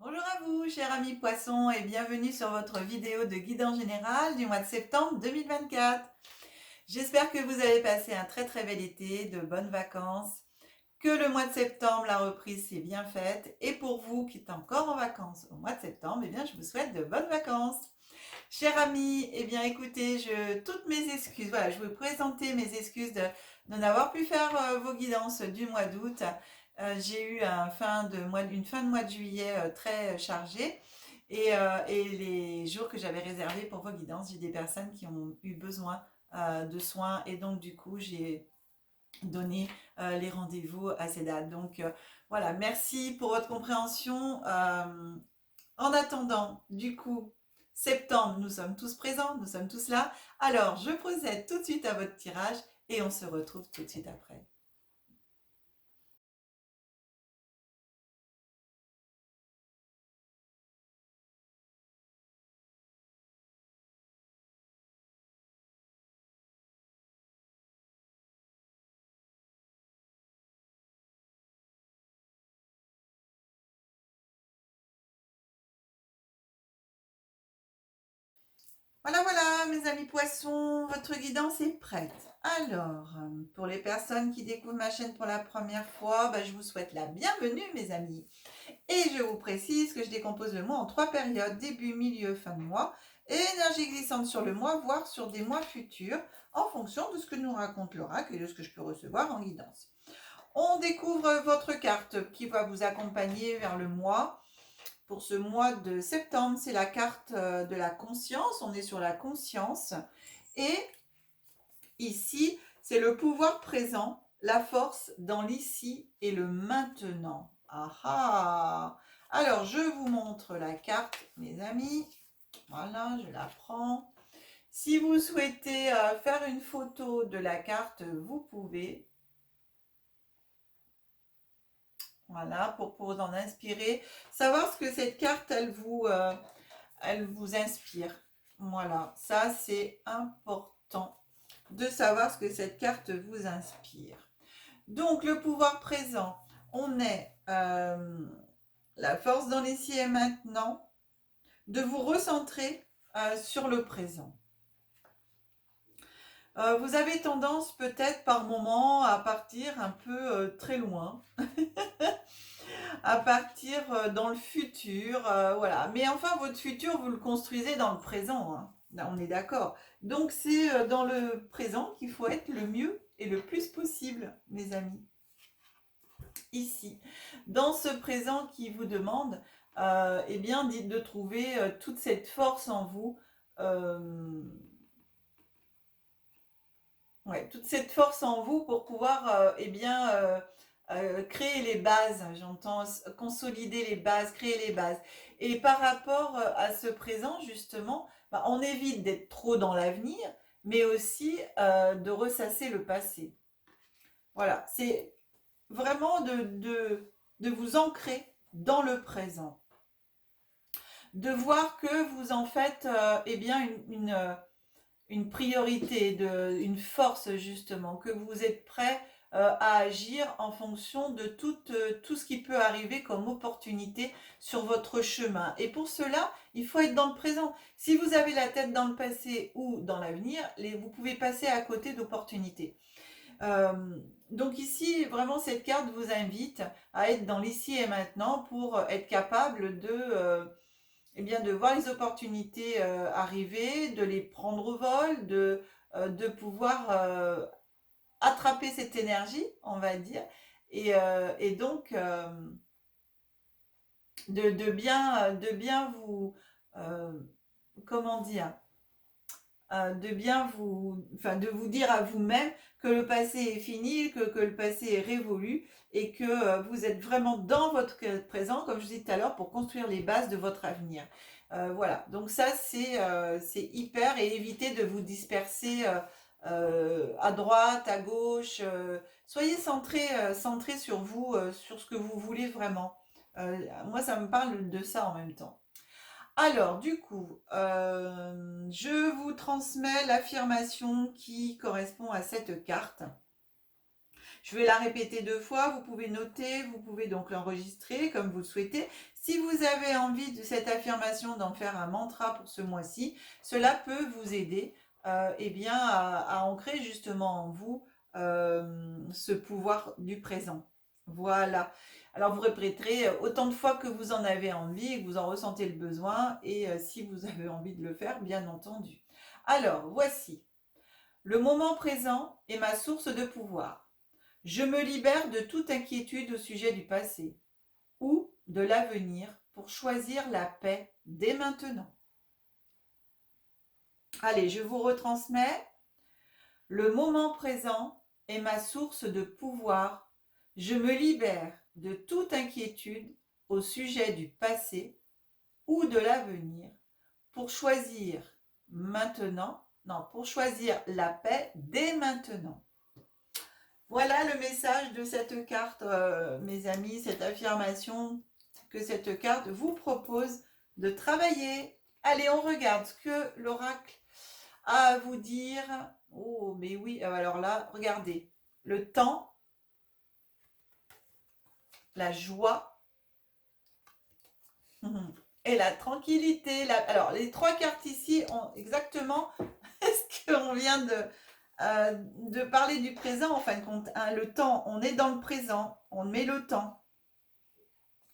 Bonjour à vous, chers amis poissons, et bienvenue sur votre vidéo de guidance générale du mois de septembre 2024. J'espère que vous avez passé un très bel été, de bonnes vacances, que le mois de septembre, la reprise s'est bien faite, et pour vous qui êtes encore en vacances au mois de septembre, eh bien, je vous souhaite de bonnes vacances. Chers amis, eh bien, écoutez, toutes mes excuses, voilà, je vais vous présenter mes excuses de n'avoir pu faire vos guidances du mois d'août. J'ai eu une fin de mois de juillet très chargée et les jours que j'avais réservés pour vos guidances, j'ai des personnes qui ont eu besoin de soins et donc du coup j'ai donné les rendez-vous à ces dates. Donc voilà, merci pour votre compréhension. En attendant, du coup, septembre, nous sommes tous présents, nous sommes tous là. Alors, je procède tout de suite à votre tirage et on se retrouve tout de suite après. Voilà, voilà, mes amis poissons, votre guidance est prête. Alors, pour les personnes qui découvrent ma chaîne pour la première fois, bah, je vous souhaite la bienvenue, mes amis. Et je vous précise que je décompose le mois en 3 périodes, début, milieu, fin de mois, et énergie glissante sur le mois, voire sur des mois futurs, en fonction de ce que nous raconte l'oracle et de ce que je peux recevoir en guidance. On découvre votre carte qui va vous accompagner vers le mois. Pour ce mois de septembre, c'est la carte de la conscience. On est sur la conscience. Et ici, c'est le pouvoir présent, la force dans l'ici et le maintenant. Ah ah! Alors, je vous montre la carte, mes amis. Voilà, je la prends. Si vous souhaitez faire une photo de la carte, vous pouvez. Voilà, pour vous en inspirer. Savoir ce que cette carte, elle vous inspire. Voilà, ça c'est important de savoir ce que cette carte vous inspire. Donc, le pouvoir présent, on est la force dans l'ici et maintenant, de vous recentrer sur le présent. Vous avez tendance peut-être par moment à partir un peu très loin, à partir dans le futur, voilà. Mais enfin, votre futur, vous le construisez dans le présent, hein. Là, on est d'accord. Donc, c'est dans le présent qu'il faut être le mieux et le plus possible, mes amis. Ici, dans ce présent qui vous demande, eh bien, de trouver toute cette force en vous. euh, Ouais, toute cette force en vous pour pouvoir eh bien, créer les bases, j'entends consolider les bases, créer les bases. Et par rapport à ce présent, justement, bah, on évite d'être trop dans l'avenir, mais aussi de ressasser le passé. Voilà, c'est vraiment de vous ancrer dans le présent, de voir que vous en faites eh bien, une priorité, une force justement, que vous êtes prêt à agir en fonction de tout ce qui peut arriver comme opportunité sur votre chemin. Et pour cela, il faut être dans le présent. Si vous avez la tête dans le passé ou dans l'avenir, vous pouvez passer à côté d'opportunités. Euh, donc ici, vraiment, cette carte vous invite à être dans l'ici et maintenant pour être capable eh bien, de voir les opportunités arriver, de les prendre au vol, de pouvoir attraper cette énergie, on va dire, et donc de bien vous, euh, comment dire, de bien vous, enfin, de vous dire à vous-même que le passé est fini, que le passé est révolu et que vous êtes vraiment dans votre présent, comme je disais tout à l'heure, pour construire les bases de votre avenir. Voilà, donc ça c'est hyper et évitez de vous disperser à droite, à gauche. Soyez centré sur vous, sur ce que vous voulez vraiment. Moi, ça me parle de ça en même temps. Alors, du coup, je vous transmets l'affirmation qui correspond à cette carte. Je vais la répéter 2 fois, vous pouvez noter, vous pouvez donc l'enregistrer comme vous le souhaitez. Si vous avez envie de cette affirmation d'en faire un mantra pour ce mois-ci, cela peut vous aider eh bien, à ancrer justement en vous ce pouvoir du présent. Voilà. Alors vous répéterez autant de fois que vous en avez envie et que vous en ressentez le besoin et si vous avez envie de le faire, bien entendu. Alors, voici. Le moment présent est ma source de pouvoir. Je me libère de toute inquiétude au sujet du passé ou de l'avenir pour choisir la paix dès maintenant. Allez, je vous retransmets. Le moment présent est ma source de pouvoir. Je me libère de toute inquiétude au sujet du passé ou de l'avenir pour choisir maintenant, non, pour choisir la paix dès maintenant. Voilà le message de cette carte, mes amis, cette affirmation que cette carte vous propose de travailler. Allez, on regarde ce que l'oracle a à vous dire. Oh, mais oui, alors là, regardez. Le temps, la joie et la tranquillité. Alors, les 3 cartes ici ont exactement ce qu'on vient de parler du présent, en fin de compte. Hein, le temps, on est dans le présent, on met le temps.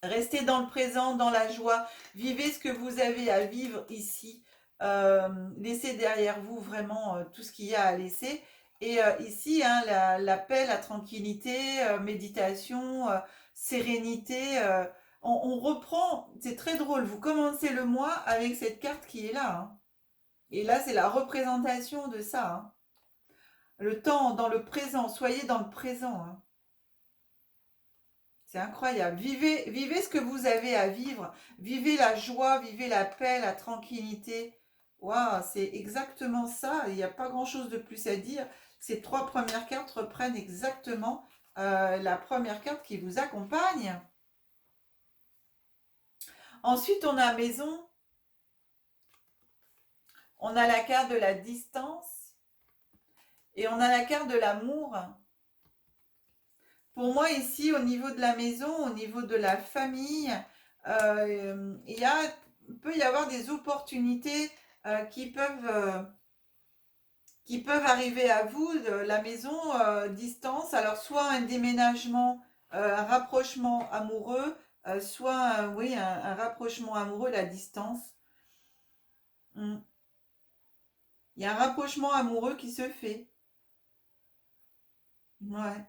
Restez dans le présent, dans la joie. Vivez ce que vous avez à vivre ici. Laissez derrière vous vraiment tout ce qu'il y a à laisser. Et ici, hein, la paix, la tranquillité, méditation, sérénité. On reprend, c'est très drôle, vous commencez le mois avec cette carte qui est là. Hein. Et là, c'est la représentation de ça. Hein. Le temps dans le présent, soyez dans le présent. Hein. C'est incroyable. Vivez ce que vous avez à vivre. Vivez la joie, vivez la paix, la tranquillité. Waouh, c'est exactement ça. Il n'y a pas grand-chose de plus à dire. Ces 3 premières cartes reprennent exactement la première carte qui vous accompagne. Ensuite, on a maison. On a la carte de la distance. Et on a la carte de l'amour. Pour moi, ici, au niveau de la maison, au niveau de la famille, il peut y avoir des opportunités qui peuvent arriver à vous. La maison, distance, alors soit un déménagement, un rapprochement amoureux, soit oui, un rapprochement amoureux, la distance. Mm. Il y a un rapprochement amoureux qui se fait. Ouais.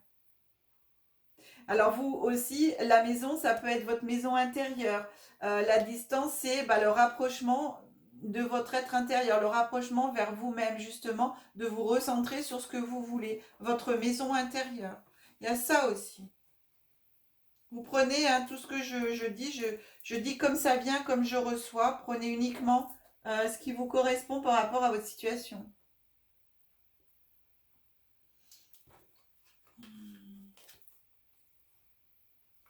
Alors vous aussi, la maison, ça peut être votre maison intérieure. La distance, c'est le rapprochement de votre être intérieur, le rapprochement vers vous-même, justement, de vous recentrer sur ce que vous voulez, votre maison intérieure. Il y a ça aussi. Vous prenez hein, tout ce que je dis, je dis comme ça vient, comme je reçois. Prenez uniquement ce qui vous correspond par rapport à votre situation.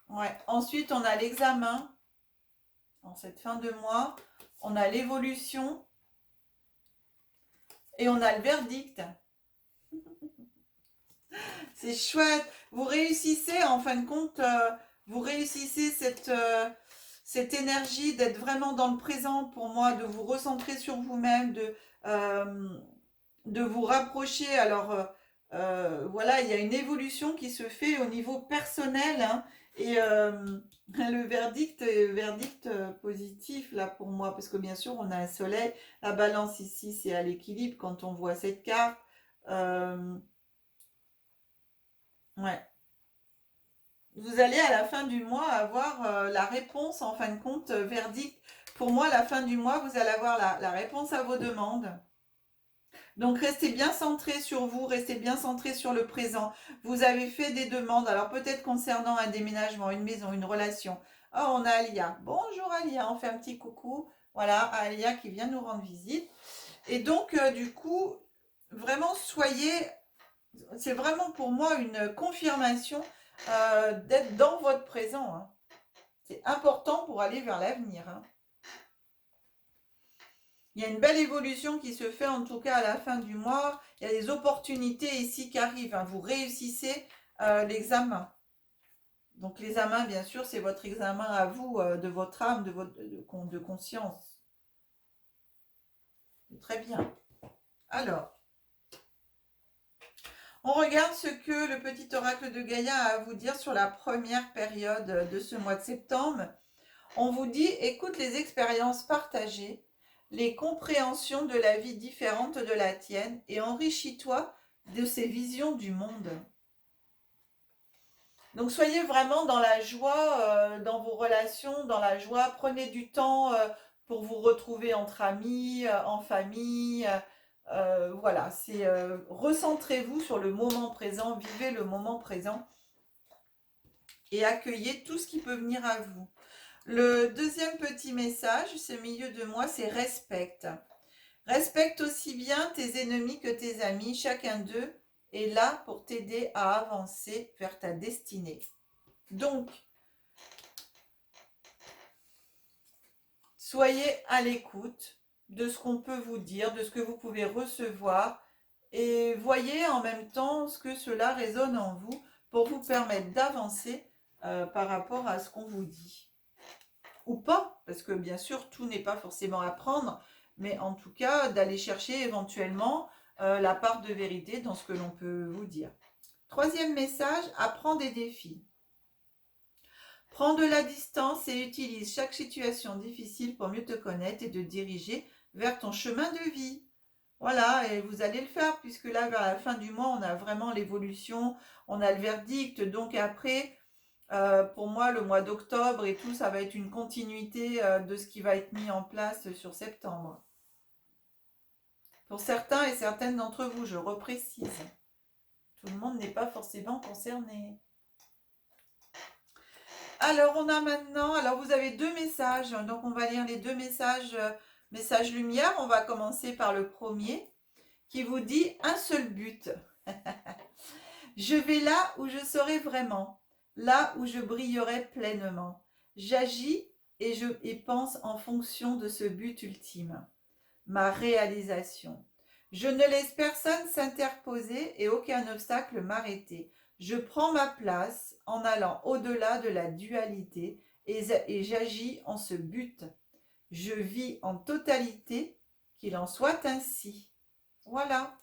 Ouais. Ensuite, on a l'examen en cette fin de mois. On a l'évolution et on a le verdict. C'est chouette. Vous réussissez, en fin de compte, vous réussissez cette énergie d'être vraiment dans le présent pour moi, de vous recentrer sur vous-même, de vous rapprocher. Alors, voilà, il y a une évolution qui se fait au niveau personnel. Hein, et le verdict positif, là, pour moi, parce que bien sûr, on a un soleil. La balance ici, c'est à l'équilibre quand on voit cette carte. Ouais. Vous allez à la fin du mois avoir la réponse, en fin de compte, verdict. Pour moi, à la fin du mois, vous allez avoir la réponse à vos demandes. Donc, restez bien centré sur vous, restez bien centré sur le présent. Vous avez fait des demandes, alors peut-être concernant un déménagement, une maison, une relation. Oh, on a Alia. Bonjour Alia, on fait un petit coucou. Voilà, Alia qui vient nous rendre visite. Et donc, du coup, vraiment, c'est vraiment pour moi une confirmation d'être dans votre présent. Hein. C'est important pour aller vers l'avenir. Hein. Il y a une belle évolution qui se fait en tout cas à la fin du mois. Il y a des opportunités ici qui arrivent. Hein. Vous réussissez l'examen. Donc l'examen, bien sûr, c'est votre examen à vous, de votre âme, de conscience. Très bien. Alors, on regarde ce que le petit oracle de Gaïa a à vous dire sur la première période de ce mois de septembre. On vous dit, écoute les expériences partagées, les compréhensions de la vie différente de la tienne et enrichis-toi de ces visions du monde. Donc soyez vraiment dans la joie, dans vos relations, dans la joie. Prenez du temps pour vous retrouver entre amis, en famille. Voilà, c'est recentrez-vous sur le moment présent, vivez le moment présent et accueillez tout ce qui peut venir à vous. Le deuxième petit message, ce milieu de mois, c'est respecte. Respecte aussi bien tes ennemis que tes amis. Chacun d'eux est là pour t'aider à avancer vers ta destinée. Donc, soyez à l'écoute de ce qu'on peut vous dire, de ce que vous pouvez recevoir et voyez en même temps ce que cela résonne en vous pour vous permettre d'avancer par rapport à ce qu'on vous dit. Ou pas, parce que bien sûr, tout n'est pas forcément à prendre, mais en tout cas, d'aller chercher éventuellement la part de vérité dans ce que l'on peut vous dire. Troisième message, apprends des défis. Prends de la distance et utilise chaque situation difficile pour mieux te connaître et te diriger vers ton chemin de vie. Voilà, et vous allez le faire, puisque là, vers la fin du mois, on a vraiment l'évolution, on a le verdict, donc après, pour moi, le mois d'octobre et tout, ça va être une continuité de ce qui va être mis en place sur septembre. Pour certains et certaines d'entre vous, je reprécise. Tout le monde n'est pas forcément concerné. Alors, on a maintenant, alors vous avez deux messages, donc on va lire les deux messages, message lumière. On va commencer par le premier qui vous dit un seul but. Je vais là où je serai vraiment, là où je brillerai pleinement. J'agis et pense en fonction de ce but ultime, ma réalisation. Je ne laisse personne s'interposer et aucun obstacle m'arrêter. Je prends ma place en allant au-delà de la dualité et j'agis en ce but. Je vis en totalité, qu'il en soit ainsi. Voilà.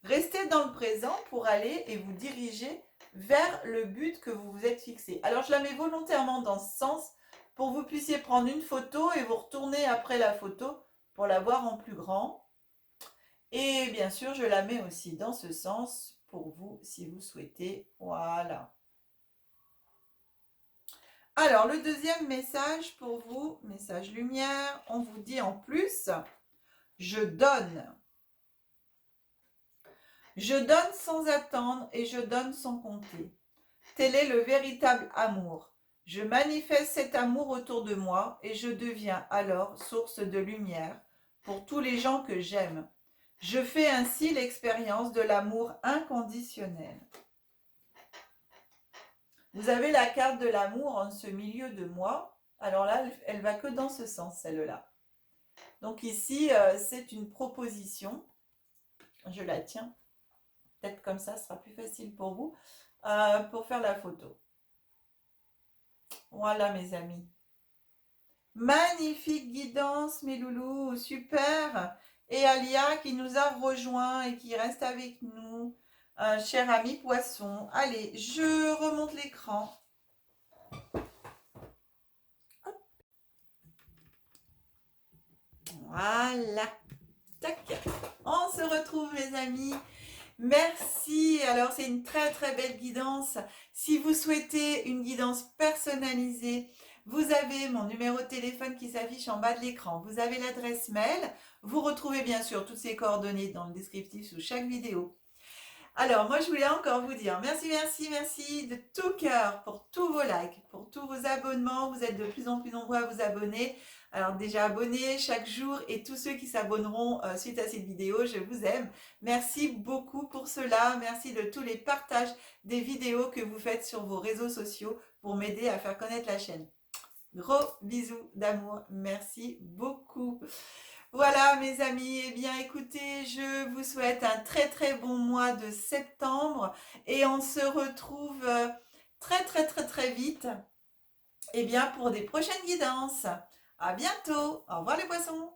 Restez dans le présent pour aller et vous diriger vers le but que vous vous êtes fixé. Alors je la mets volontairement dans ce sens pour que vous puissiez prendre une photo et vous retourner après la photo pour la voir en plus grand. Et bien sûr, je la mets aussi dans ce sens pour vous si vous souhaitez. Voilà. Alors, le deuxième message pour vous, message lumière, on vous dit en plus, je donne. Je donne sans attendre et je donne sans compter. Tel est le véritable amour. Je manifeste cet amour autour de moi et je deviens alors source de lumière pour tous les gens que j'aime. Je fais ainsi l'expérience de l'amour inconditionnel. Vous avez la carte de l'amour en ce milieu de mois. Alors là, elle va que dans ce sens, celle-là. Donc ici, c'est une proposition. Je la tiens. Peut-être comme ça, ce sera plus facile pour vous pour faire la photo. Voilà, mes amis. Magnifique guidance, mes loulous. Super. Et Alia qui nous a rejoint et qui reste avec nous. Cher ami poisson. Allez, je remonte l'écran. Voilà. Tac. On se retrouve, les amis. Merci. Alors, c'est une très très belle guidance. Si vous souhaitez une guidance personnalisée, vous avez mon numéro de téléphone qui s'affiche en bas de l'écran. Vous avez l'adresse mail. Vous retrouvez bien sûr toutes ces coordonnées dans le descriptif sous chaque vidéo. Alors, moi, je voulais encore vous dire merci, merci, merci de tout cœur pour tous vos likes, pour tous vos abonnements. Vous êtes de plus en plus nombreux à vous abonner. Alors, déjà abonnés chaque jour et tous ceux qui s'abonneront suite à cette vidéo, je vous aime. Merci beaucoup pour cela. Merci de tous les partages des vidéos que vous faites sur vos réseaux sociaux pour m'aider à faire connaître la chaîne. Gros bisous d'amour. Merci beaucoup. Voilà mes amis, eh bien écoutez, je vous souhaite un très très bon mois de septembre et on se retrouve très très très très vite eh bien pour des prochaines guidances. À bientôt. Au revoir les poissons.